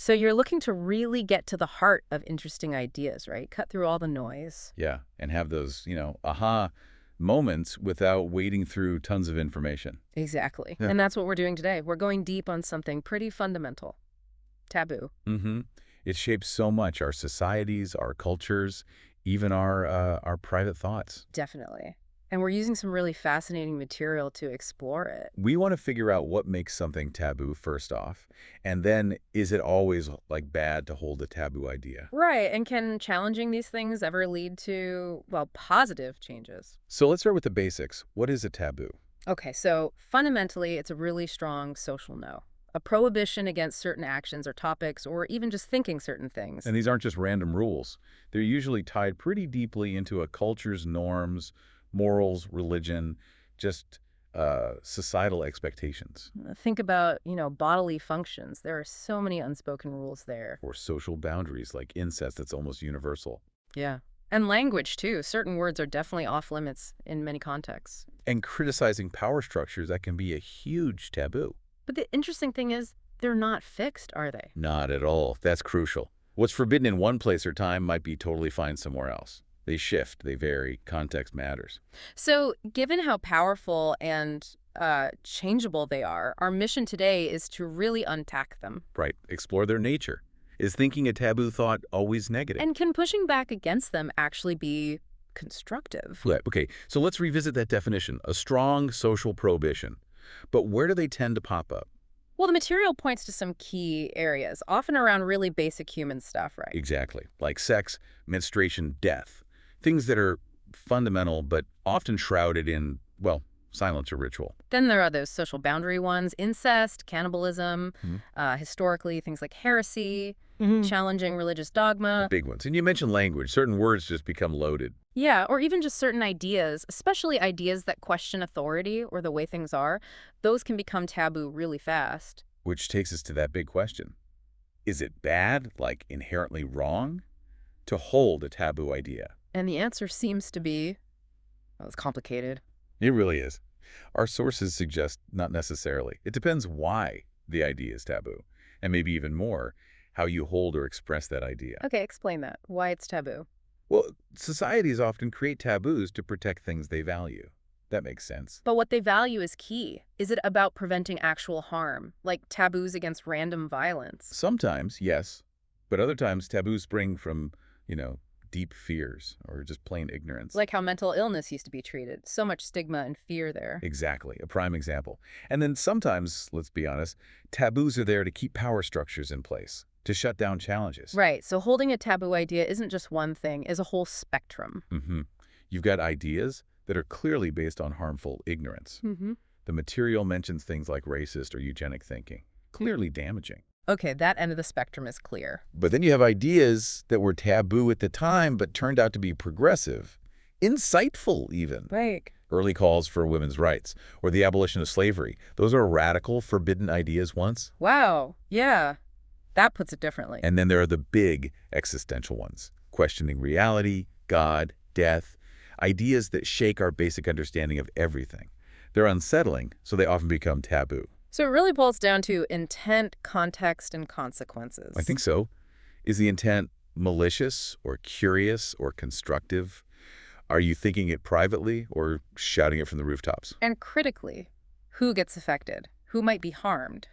So you're looking to really get to the heart of interesting ideas, right? Cut through all the noise. Yeah, and have those, aha moments without wading through tons of information. Exactly. Yeah. And that's what we're doing today. We're going deep on something pretty fundamental. Taboo. Mm-hmm. It shapes so much our societies, our cultures, even our private thoughts. Definitely. And we're using some really fascinating material to explore it. We want to figure out what makes something taboo first off, and then is it always like bad to hold a taboo idea? Right. And can challenging these things ever lead to, well, positive changes? So let's start with the basics. What is a taboo? Okay, so fundamentally, it's a really strong social no. A prohibition against certain actions or topics, or even just thinking certain things. And these aren't just random rules. They're usually tied pretty deeply into a culture's norms, morals, religion, just societal expectations. Think about, bodily functions. There are so many unspoken rules there. Or social boundaries like incest that's almost universal. Yeah. And language, too. Certain words are definitely off limits in many contexts. And criticizing power structures, that can be a huge taboo. But the interesting thing is, they're not fixed, are they? Not at all. That's crucial. What's forbidden in one place or time might be totally fine somewhere else. They shift, they vary, context matters. So, given how powerful and changeable they are, our mission today is to really unpack them. Right, explore their nature. Is thinking a taboo thought always negative? And can pushing back against them actually be constructive? Yeah, okay, so let's revisit that definition. A strong social prohibition. But where do they tend to pop up? Well, the material points to some key areas, often around really basic human stuff, right? Exactly, like sex, menstruation, death. Things that are fundamental but often shrouded in, well, silence or ritual. Then there are those social boundary ones, incest, cannibalism, historically, things like heresy, challenging religious dogma. Big ones. And you mentioned language. Certain words just become loaded. Yeah, or even just certain ideas, especially ideas that question authority or the way things are. Those can become taboo really fast. Which takes us to that big question. Is it bad, like inherently wrong, to hold a taboo idea? And the answer seems to be, well, it's complicated. It really is. Our sources suggest not necessarily. It depends why the idea is taboo, and maybe even more, how you hold or express that idea. Okay, explain that. Why it's taboo. Well, societies often create taboos to protect things they value. That makes sense. But what they value is key. Is it about preventing actual harm, like taboos against random violence? Sometimes, yes, but other times taboos spring from, deep fears or just plain ignorance. Like how mental illness used to be treated. So much stigma and fear there. Exactly, a prime example. And then sometimes, let's be honest, taboos are there to keep power structures in place, to shut down challenges. Right, so holding a taboo idea isn't just one thing, it's a whole spectrum. You've got ideas that are clearly based on harmful ignorance. The material mentions things like racist or eugenic thinking, clearly damaging. Okay, that end of the spectrum is clear. But then you have ideas that were taboo at the time but turned out to be progressive, insightful even. Right. Early calls for women's rights or the abolition of slavery. Those are radical, forbidden ideas once. Wow, yeah. That puts it differently. And then there are the big existential ones, questioning reality, God, death, ideas that shake our basic understanding of everything. They're unsettling, so they often become taboo. So it really boils down to intent, context, and consequences. I think so. Is the intent malicious or curious or constructive? Are you thinking it privately or shouting it from the rooftops? And critically, who gets affected? Who might be harmed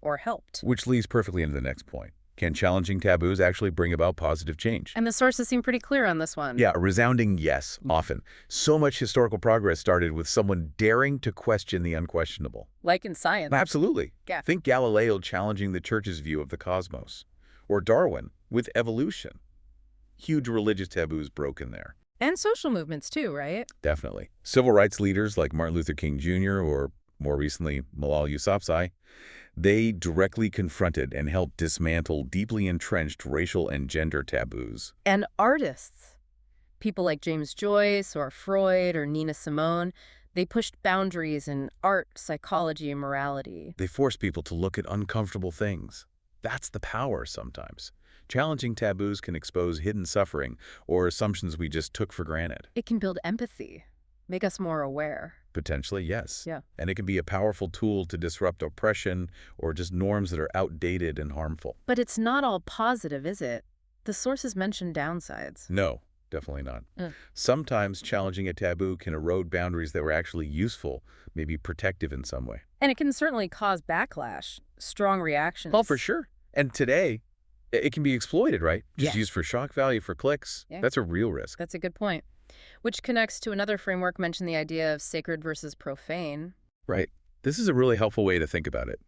or helped? Which leads perfectly into the next point. Can challenging taboos actually bring about positive change? And the sources seem pretty clear on this one. Yeah, a resounding yes, often. So much historical progress started with someone daring to question the unquestionable. Like in science. Absolutely. Yeah. Think Galileo challenging the church's view of the cosmos. Or Darwin with evolution. Huge religious taboos broken there. And social movements too, right? Definitely. Civil rights leaders like Martin Luther King Jr. or, more recently, Malala Yousafzai, they directly confronted and helped dismantle deeply entrenched racial and gender taboos. And artists. People like James Joyce or Freud or Nina Simone, they pushed boundaries in art, psychology, and morality. They forced people to look at uncomfortable things. That's the power sometimes. Challenging taboos can expose hidden suffering or assumptions we just took for granted. It can build empathy, make us more aware. Potentially, yes. Yeah. And it can be a powerful tool to disrupt oppression or just norms that are outdated and harmful. But it's not all positive, is it? The sources mention downsides. No, definitely not. Mm. Sometimes challenging a taboo can erode boundaries that were actually useful, maybe protective in some way. And it can certainly cause backlash, strong reactions. Oh, for sure. And today, it can be exploited, right? Just Yeah. used for shock value, for clicks. Yeah. That's a real risk. That's a good point. Which connects to another framework mentioned the idea of sacred versus profane. Right. This is a really helpful way to think about it.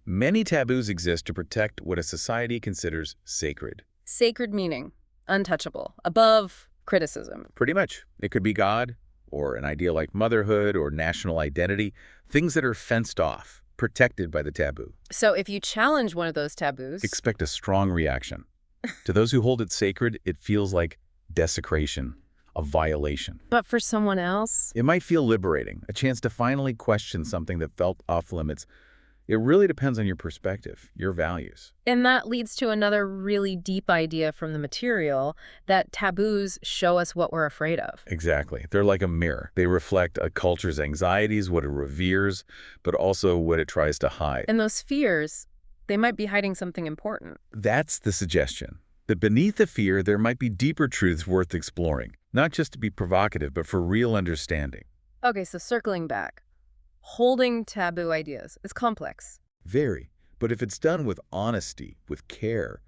Many taboos exist to protect what a society considers sacred. Sacred meaning, untouchable, above criticism. Pretty much. It could be God, or an idea like motherhood or national identity, things that are fenced off, protected by the taboo. So if you challenge one of those taboos, Expect a strong reaction. To those who hold it sacred, it feels like desecration, a violation. but for someone else, It might feel liberating, a chance to finally question something that felt off limits. It really depends on your perspective, your values. and that leads to another really deep idea from the material, that taboos show us what we're afraid of. Exactly. They're like a mirror. They reflect a culture's anxieties, what it reveres, but also what it tries to hide. And those fears, they might be hiding something important. That's the suggestion. That beneath the fear, there might be deeper truths worth exploring, not just to be provocative, but for real understanding. Okay, so circling back, holding taboo ideas is complex. Very. But if it's done with honesty, with care,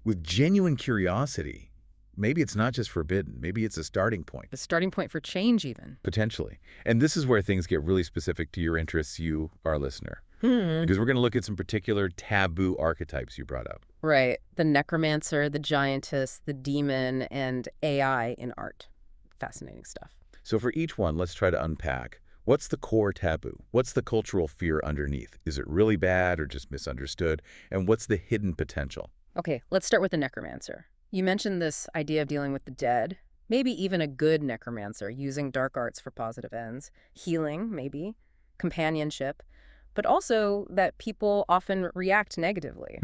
with genuine curiosity, maybe it's not just forbidden. Maybe it's a starting point. The starting point for change, even. Potentially. And this is where things get really specific to your interests, you, our listener. Because we're going to look at some particular taboo archetypes you brought up. Right. The necromancer, the giantess, the demon, and AI in art. Fascinating stuff. So for each one, let's try to unpack. What's the core taboo? What's the cultural fear underneath? Is it really bad or just misunderstood? And what's the hidden potential? Okay, let's start with the necromancer. You mentioned this idea of dealing with the dead. Maybe even a good necromancer, using dark arts for positive ends. Healing, maybe. Companionship. But also that people often react negatively.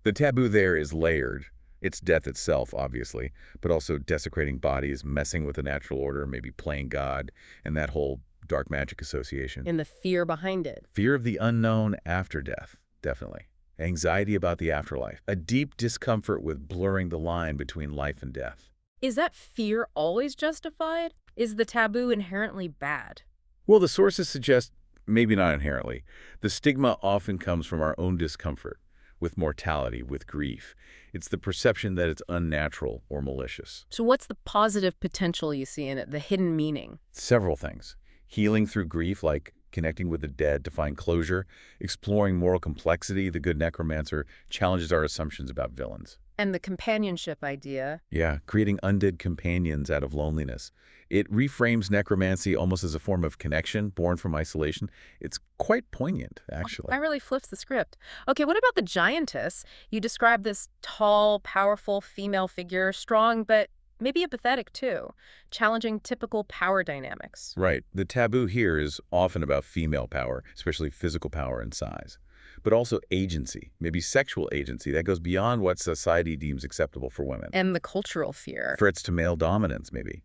The taboo there is layered. It's death itself, obviously, but also desecrating bodies, messing with the natural order, maybe playing God, and that whole dark magic association. And the fear behind it. Fear of the unknown after death, definitely. Anxiety about the afterlife. A deep discomfort with blurring the line between life and death. Is that fear always justified? Is the taboo inherently bad? Well, the sources suggest maybe not inherently. The stigma often comes from our own discomfort, with mortality, with grief. It's the perception that it's unnatural or malicious. So what's the positive potential you see in it, the hidden meaning? Several things. Healing through grief, like connecting with the dead to find closure, exploring moral complexity. The good necromancer challenges our assumptions about villains. And the companionship idea. Yeah, creating undead companions out of loneliness. It reframes necromancy almost as a form of connection born from isolation. It's quite poignant, actually. That really flips the script. Okay, what about the giantess? You describe this tall, powerful female figure, strong, but maybe apathetic too, challenging typical power dynamics. Right. The taboo here is often about female power, especially physical power and size, but also agency, maybe sexual agency that goes beyond what society deems acceptable for women. And the cultural fear. Threats to male dominance, maybe.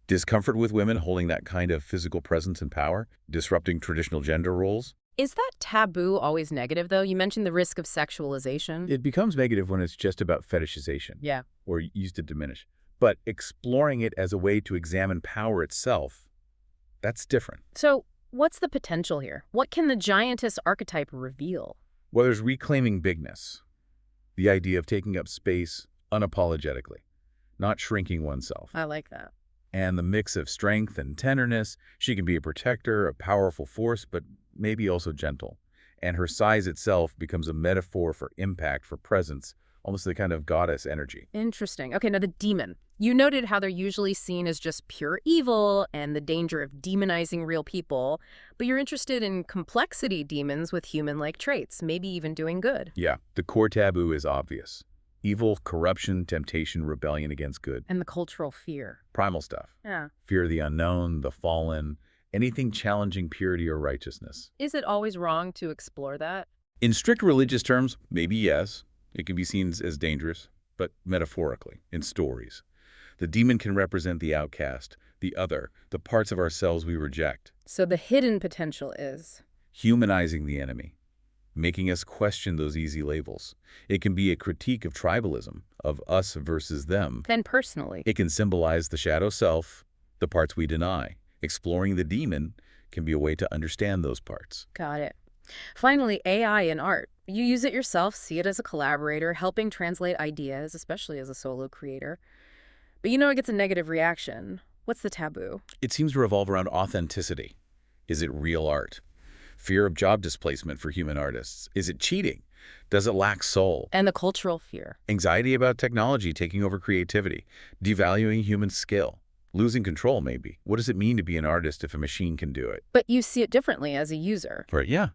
Discomfort with women holding that kind of physical presence and power, disrupting traditional gender roles. Is that taboo always negative, though? You mentioned the risk of sexualization. It becomes negative when it's just about fetishization. Yeah. Or used to diminish. But exploring it as a way to examine power itself, that's different. So what's the potential here? What can the giantess archetype reveal? Well, there's reclaiming bigness. The idea of taking up space unapologetically, not shrinking oneself. I like that. And the mix of strength and tenderness. She can be a protector, a powerful force, but maybe also gentle. And her size itself becomes a metaphor for impact, for presence, almost the kind of goddess energy. Interesting. Okay, now the demon. You noted how they're usually seen as just pure evil and the danger of demonizing real people, but you're interested in complexity demons with human-like traits, maybe even doing good. Yeah, the core taboo is obvious. Evil, corruption, temptation, rebellion against good. And the cultural fear. Primal stuff. Yeah. Fear of the unknown, the fallen, anything challenging purity or righteousness. Is it always wrong to explore that? In strict religious terms, maybe yes. It can be seen as dangerous, but metaphorically, in stories. The demon can represent the outcast, the other, the parts of ourselves we reject, So the hidden potential is. humanizing the enemy, making us question those easy labels. It can be a critique of tribalism, of us versus them. Then personally. It can symbolize the shadow self, the parts we deny. Exploring the demon can be a way to understand those parts. Got it. Finally, AI in art. You use it yourself, see it as a collaborator, helping translate ideas, especially as a solo creator. But you know it gets a negative reaction. What's the taboo? It seems to revolve around authenticity. Is it real art? Fear of job displacement for human artists. Is it cheating? Does it lack soul? And the cultural fear. Anxiety about technology taking over creativity, devaluing human skill, losing control maybe. What does it mean to be an artist if a machine can do it? But you see it differently as a user. Right, yeah.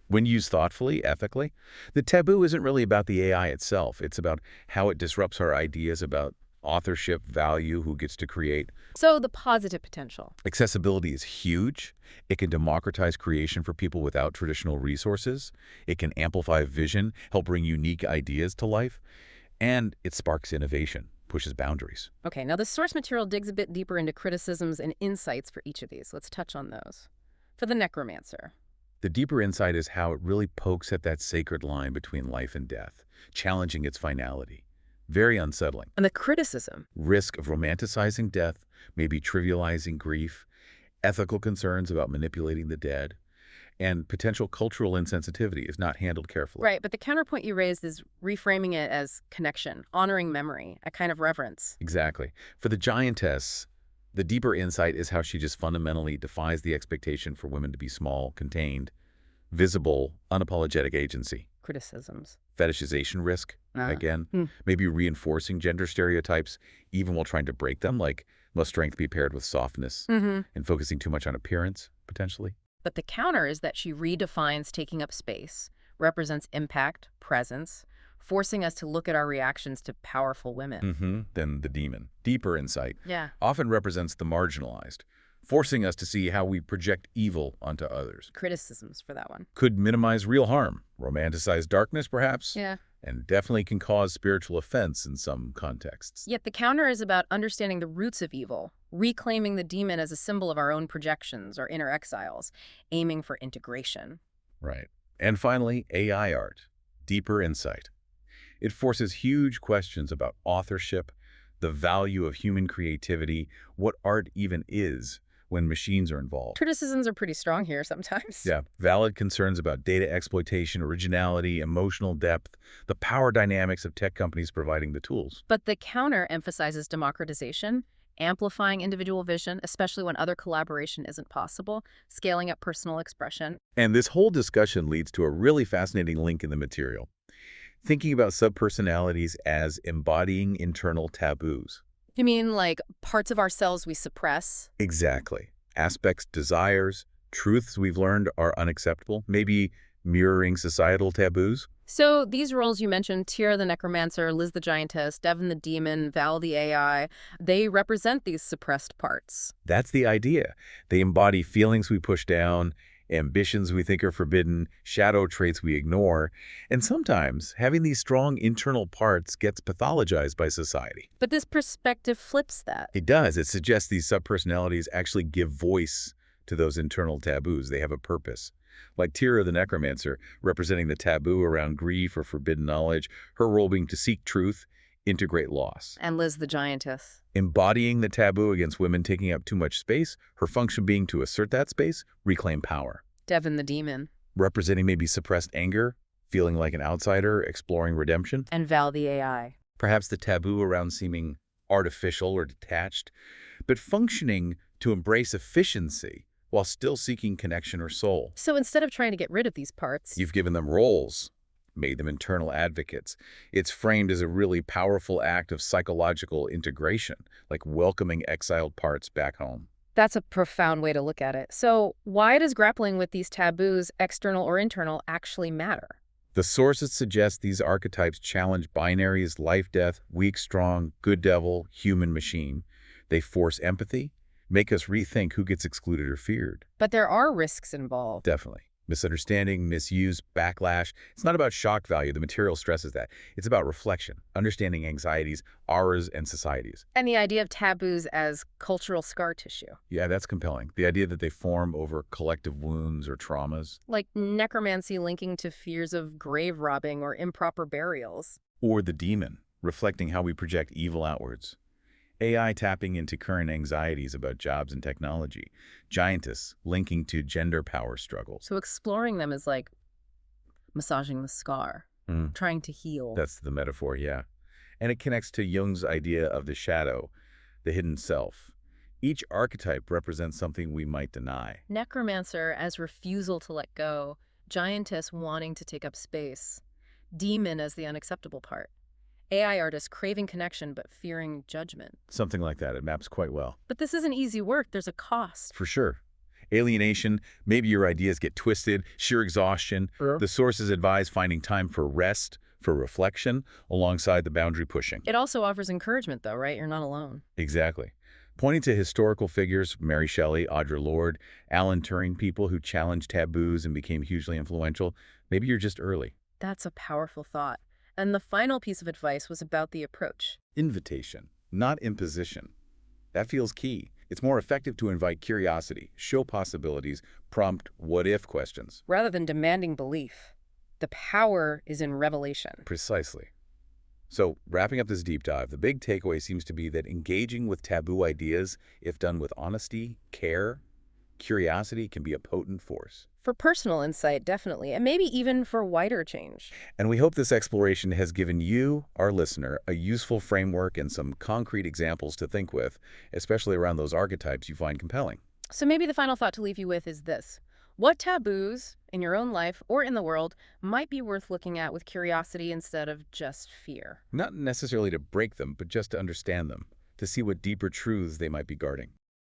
When used thoughtfully, ethically, the taboo isn't really about the AI itself. It's about how it disrupts our ideas about authorship, value, who gets to create. So the positive potential. Accessibility is huge. It can democratize creation for people without traditional resources. It can amplify vision, help bring unique ideas to life. And it sparks innovation, pushes boundaries. Okay, now the source material digs a bit deeper into criticisms and insights for each of these. Let's touch on those. For the necromancer. The deeper insight is how it really pokes at that sacred line between life and death, challenging its finality. Very unsettling. And the criticism. Risk of romanticizing death, maybe trivializing grief, ethical concerns about manipulating the dead, and potential cultural insensitivity if not handled carefully. Right, but the counterpoint you raised is reframing it as connection, honoring memory, a kind of reverence. Exactly. For the giantess, the deeper insight is how she just fundamentally defies the expectation for women to be small, contained, visible, unapologetic agency. Criticisms. Fetishization risk, again, maybe reinforcing gender stereotypes even while trying to break them, like must strength be paired with softness and focusing too much on appearance, potentially. But the counter is that she redefines taking up space, represents impact, presence, forcing us to look at our reactions to powerful women. Then the demon, deeper insight, Yeah. often represents the marginalized, forcing us to see how we project evil onto others. Criticisms for that one. Could minimize real harm, romanticize darkness perhaps, Yeah. and definitely can cause spiritual offense in some contexts. Yet the counter is about understanding the roots of evil, reclaiming the demon as a symbol of our own projections or inner exiles, aiming for integration. Right. And finally, AI art, deeper insight. It forces huge questions about authorship, the value of human creativity, what art even is when machines are involved. Criticisms are pretty strong here sometimes. Yeah, valid concerns about data exploitation, originality, emotional depth, the power dynamics of tech companies providing the tools. But the counter emphasizes democratization, amplifying individual vision, especially when other collaboration isn't possible, scaling up personal expression. And this whole discussion leads to a really fascinating link in the material. Thinking about subpersonalities as embodying internal taboos. You mean like parts of ourselves we suppress? Exactly. Aspects, desires, truths we've learned are unacceptable, maybe mirroring societal taboos. So these roles you mentioned, Tira the Necromancer, Liz the Giantess, Devin the Demon, Val the AI, they represent these suppressed parts. That's the idea. They embody feelings we push down, ambitions we think are forbidden, shadow traits we ignore, and sometimes having these strong internal parts gets pathologized by society. But this perspective flips that. It does. It suggests these subpersonalities actually give voice to those internal taboos. They have a purpose. Like Tira the Necromancer, representing the taboo around grief or forbidden knowledge, her role being to seek truth, integrate loss. And Liz the Giantess. Embodying the taboo against women taking up too much space, her function being to assert that space, reclaim power. Devin the Demon. Representing maybe suppressed anger, feeling like an outsider, exploring redemption. And Val the AI. Perhaps the taboo around seeming artificial or detached, but functioning to embrace efficiency while still seeking connection or soul. So instead of trying to get rid of these parts, You've given them roles, made them internal advocates. It's framed as a really powerful act of psychological integration, like welcoming exiled parts back home. that's a profound way to look at it. So why does grappling with these taboos, external or internal, actually matter? The sources suggest these archetypes challenge binaries, life-death, weak-strong, good devil, human-machine. They force empathy, make us rethink who gets excluded or feared. But there are risks involved. Definitely. Misunderstanding, misuse, backlash. It's not about shock value. The material stresses that. It's about reflection, understanding anxieties, ours, and societies. And the idea of taboos as cultural scar tissue. Yeah, that's compelling. The idea that they form over collective wounds or traumas. Like necromancy linking to fears of grave robbing or improper burials. Or the demon, reflecting how we project evil outwards. AI tapping into current anxieties about jobs and technology. Giantess linking to gender power struggles. So exploring them is like massaging the scar, trying to heal. That's the metaphor, yeah. And it connects to Jung's idea of the shadow, the hidden self. Each archetype represents something we might deny. Necromancer as refusal to let go, giantess wanting to take up space, demon as the unacceptable part, AI artist craving connection but fearing judgment. Something like that. It maps quite well. But this isn't easy work. There's a cost. For sure. Alienation, maybe your ideas get twisted, sheer exhaustion. The sources advise finding time for rest, for reflection, alongside the boundary pushing. It also offers encouragement, though, right? You're not alone. Exactly. Pointing to historical figures, Mary Shelley, Audre Lorde, Alan Turing, people who challenged taboos and became hugely influential, maybe you're just early. That's a powerful thought. And the final piece of advice was about the approach. Invitation, not imposition. That feels key. It's more effective to invite curiosity, show possibilities, prompt what-if questions. Rather than demanding belief, the power is in revelation. Precisely. So, wrapping up this deep dive, the big takeaway seems to be that engaging with taboo ideas, if done with honesty, care, curiosity, can be a potent force. For personal insight, definitely, and maybe even for wider change. And we hope this exploration has given you, our listener, a useful framework and some concrete examples to think with, especially around those archetypes you find compelling. So maybe the final thought to leave you with is this. What taboos in your own life or in the world might be worth looking at with curiosity instead of just fear? Not necessarily to break them, but just to understand them, to see what deeper truths they might be guarding.